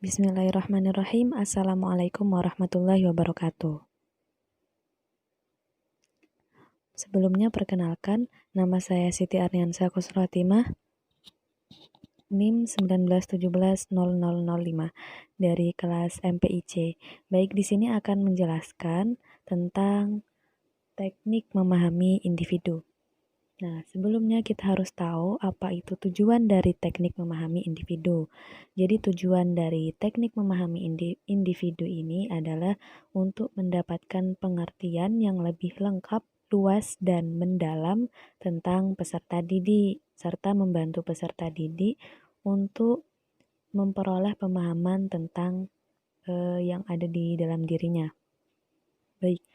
Bismillahirrahmanirrahim. Assalamualaikum warahmatullahi wabarakatuh. Sebelumnya perkenalkan, nama saya Siti Arniansyah Kusrotimah, NIM 19170005 dari kelas MPIC. Baik, di sini akan menjelaskan tentang teknik memahami individu. Nah, sebelumnya kita harus tahu apa itu tujuan dari teknik memahami individu. Jadi tujuan dari teknik memahami individu ini adalah untuk mendapatkan pengertian yang lebih lengkap, luas, dan mendalam tentang peserta didik, serta membantu peserta didik untuk memperoleh pemahaman tentang yang ada di dalam dirinya. Baik,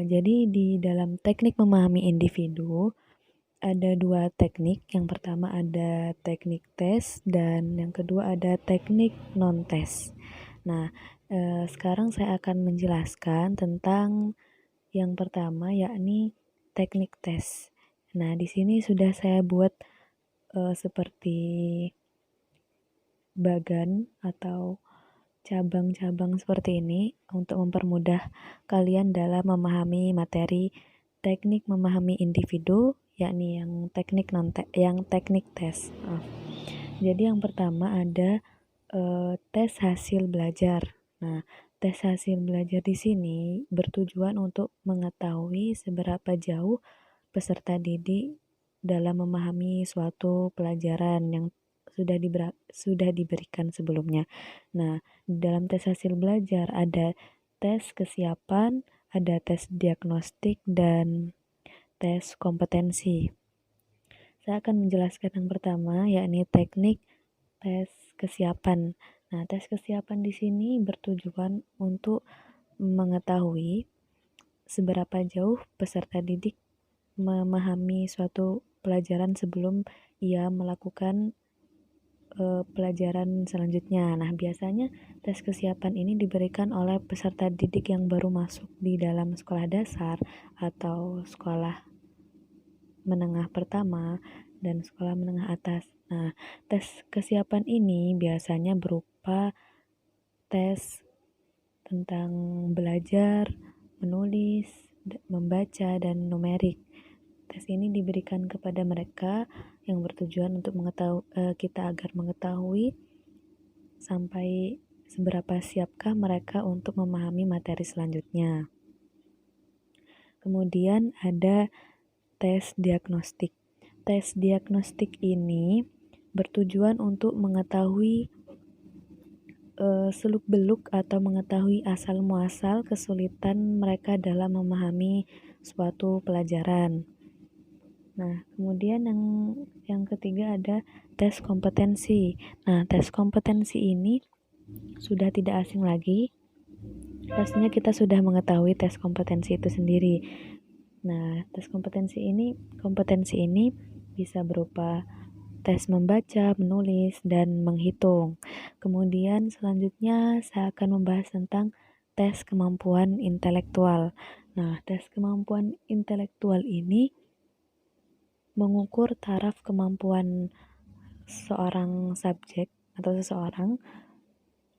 jadi di dalam teknik memahami individu, ada dua teknik. Yang pertama ada teknik tes dan yang kedua ada teknik non-tes. Nah, sekarang saya akan menjelaskan tentang yang pertama, yakni teknik tes. Nah, di sini sudah saya buat seperti bagan atau cabang-cabang seperti ini untuk mempermudah kalian dalam memahami materi teknik memahami individu, yakni yang teknik tes. Jadi yang pertama ada tes hasil belajar. Nah, tes hasil belajar di sini bertujuan untuk mengetahui seberapa jauh peserta didik dalam memahami suatu pelajaran yang sudah diberikan sebelumnya. Nah, dalam tes hasil belajar ada tes kesiapan, ada tes diagnostik, dan tes kompetensi. Saya akan menjelaskan yang pertama, yakni teknik tes kesiapan. Nah, tes kesiapan di sini bertujuan untuk mengetahui seberapa jauh peserta didik memahami suatu pelajaran sebelum ia melakukan pelajaran selanjutnya. Nah, biasanya tes kesiapan ini diberikan oleh peserta didik yang baru masuk di dalam sekolah dasar atau sekolah menengah pertama dan sekolah menengah atas. Nah, tes kesiapan ini biasanya berupa tes tentang belajar, menulis, membaca, dan numerik. Tes ini diberikan kepada mereka yang bertujuan untuk kita agar mengetahui sampai seberapa siapkah mereka untuk memahami materi selanjutnya. Kemudian ada tes diagnostik. Tes diagnostik ini bertujuan untuk mengetahui seluk-beluk atau mengetahui asal-muasal kesulitan mereka dalam memahami suatu pelajaran. Nah, kemudian yang ketiga ada tes kompetensi. Nah, tes kompetensi ini sudah tidak asing lagi. Pastinya kita sudah mengetahui tes kompetensi itu sendiri. Nah, tes kompetensi ini bisa berupa tes membaca, menulis, dan menghitung. Kemudian selanjutnya saya akan membahas tentang tes kemampuan intelektual. Nah, tes kemampuan intelektual ini mengukur taraf kemampuan seorang subjek atau seseorang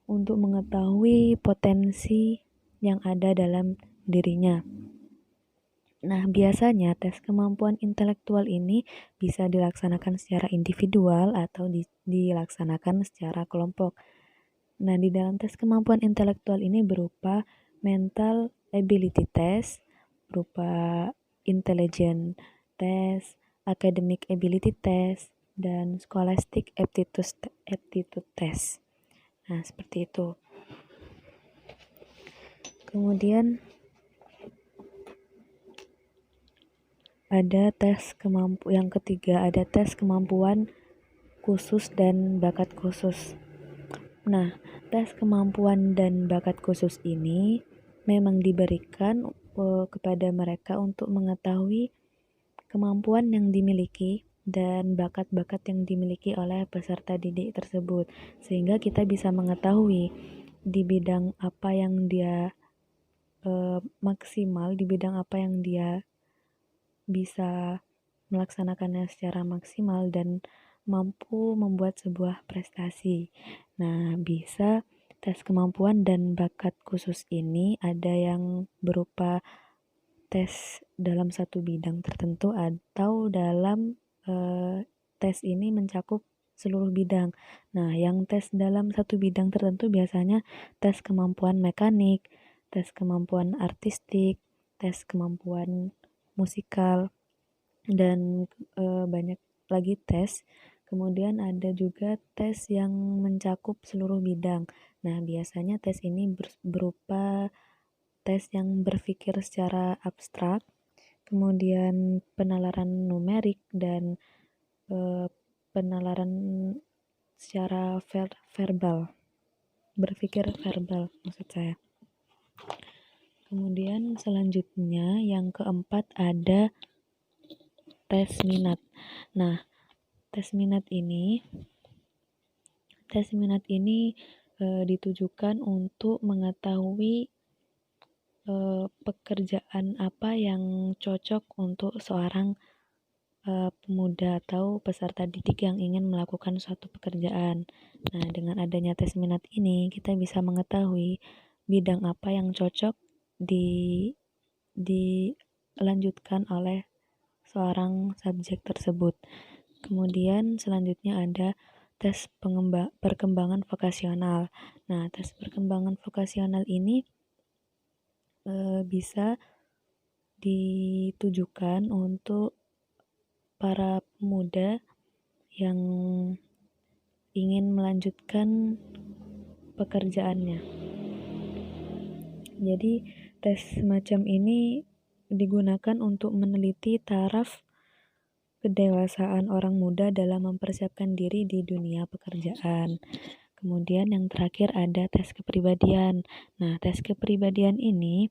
untuk mengetahui potensi yang ada dalam dirinya. Nah, biasanya tes kemampuan intelektual ini bisa dilaksanakan secara individual atau dilaksanakan secara kelompok. Nah, di dalam tes kemampuan intelektual ini berupa mental ability test, berupa intelligence test, academic ability test, dan scholastic aptitude test. Nah, seperti itu. Kemudian ada yang ketiga, ada tes kemampuan khusus dan bakat khusus. Nah, tes kemampuan dan bakat khusus ini memang diberikan kepada mereka untuk mengetahui kemampuan yang dimiliki dan bakat-bakat yang dimiliki oleh peserta didik tersebut, sehingga kita bisa mengetahui di bidang apa yang dia maksimal, di bidang apa yang dia bisa melaksanakannya secara maksimal dan mampu membuat sebuah prestasi. Nah, bisa tes kemampuan dan bakat khusus ini ada yang berupa tes dalam satu bidang tertentu atau dalam tes ini mencakup seluruh bidang. Nah, yang tes dalam satu bidang tertentu biasanya tes kemampuan mekanik, tes kemampuan artistik, tes kemampuan musikal, dan banyak lagi tes. Kemudian ada juga tes yang mencakup seluruh bidang. Nah, biasanya tes ini berupa tes yang berpikir secara abstrak, kemudian penalaran numerik, dan eh, penalaran secara verbal, berpikir verbal maksud saya. Kemudian selanjutnya yang keempat ada tes minat. Nah, tes minat ini ditujukan untuk mengetahui pekerjaan apa yang cocok untuk seorang pemuda atau peserta didik yang ingin melakukan suatu pekerjaan. Nah, dengan adanya tes minat ini, kita bisa mengetahui bidang apa yang cocok dilanjutkan oleh seorang subjek tersebut. Kemudian selanjutnya ada tes perkembangan vokasional. Nah, tes perkembangan vokasional ini bisa ditujukan untuk para pemuda yang ingin melanjutkan pekerjaannya. Jadi, tes semacam ini digunakan untuk meneliti taraf kedewasaan orang muda dalam mempersiapkan diri di dunia pekerjaan. Kemudian yang terakhir ada tes kepribadian. Nah, tes kepribadian ini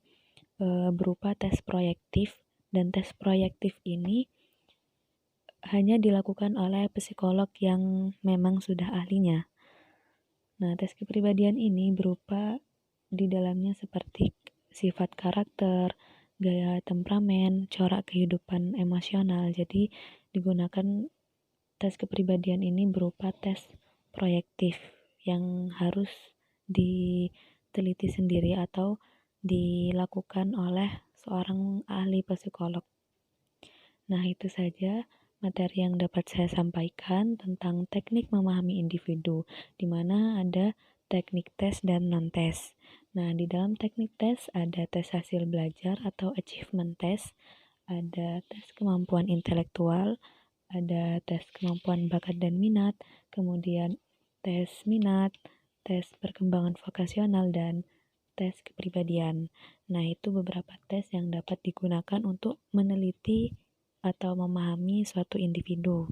berupa tes proyektif, dan tes proyektif ini hanya dilakukan oleh psikolog yang memang sudah ahlinya. Nah, tes kepribadian ini berupa di dalamnya seperti sifat karakter, gaya temperamen, corak kehidupan emosional. Jadi digunakan tes kepribadian ini berupa tes proyektif yang harus diteliti sendiri atau dilakukan oleh seorang ahli psikolog. Nah, itu saja materi yang dapat saya sampaikan tentang teknik memahami individu, di mana ada teknik tes dan non-tes. Nah, di dalam teknik tes ada tes hasil belajar atau achievement test, ada tes kemampuan intelektual, ada tes kemampuan bakat dan minat, kemudian tes minat, tes perkembangan vokasional, dan tes kepribadian. Nah, itu beberapa tes yang dapat digunakan untuk meneliti atau memahami suatu individu.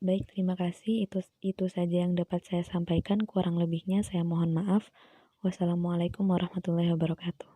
Baik, terima kasih. Itu saja yang dapat saya sampaikan. Kurang lebihnya saya mohon maaf. Wassalamualaikum warahmatullahi wabarakatuh.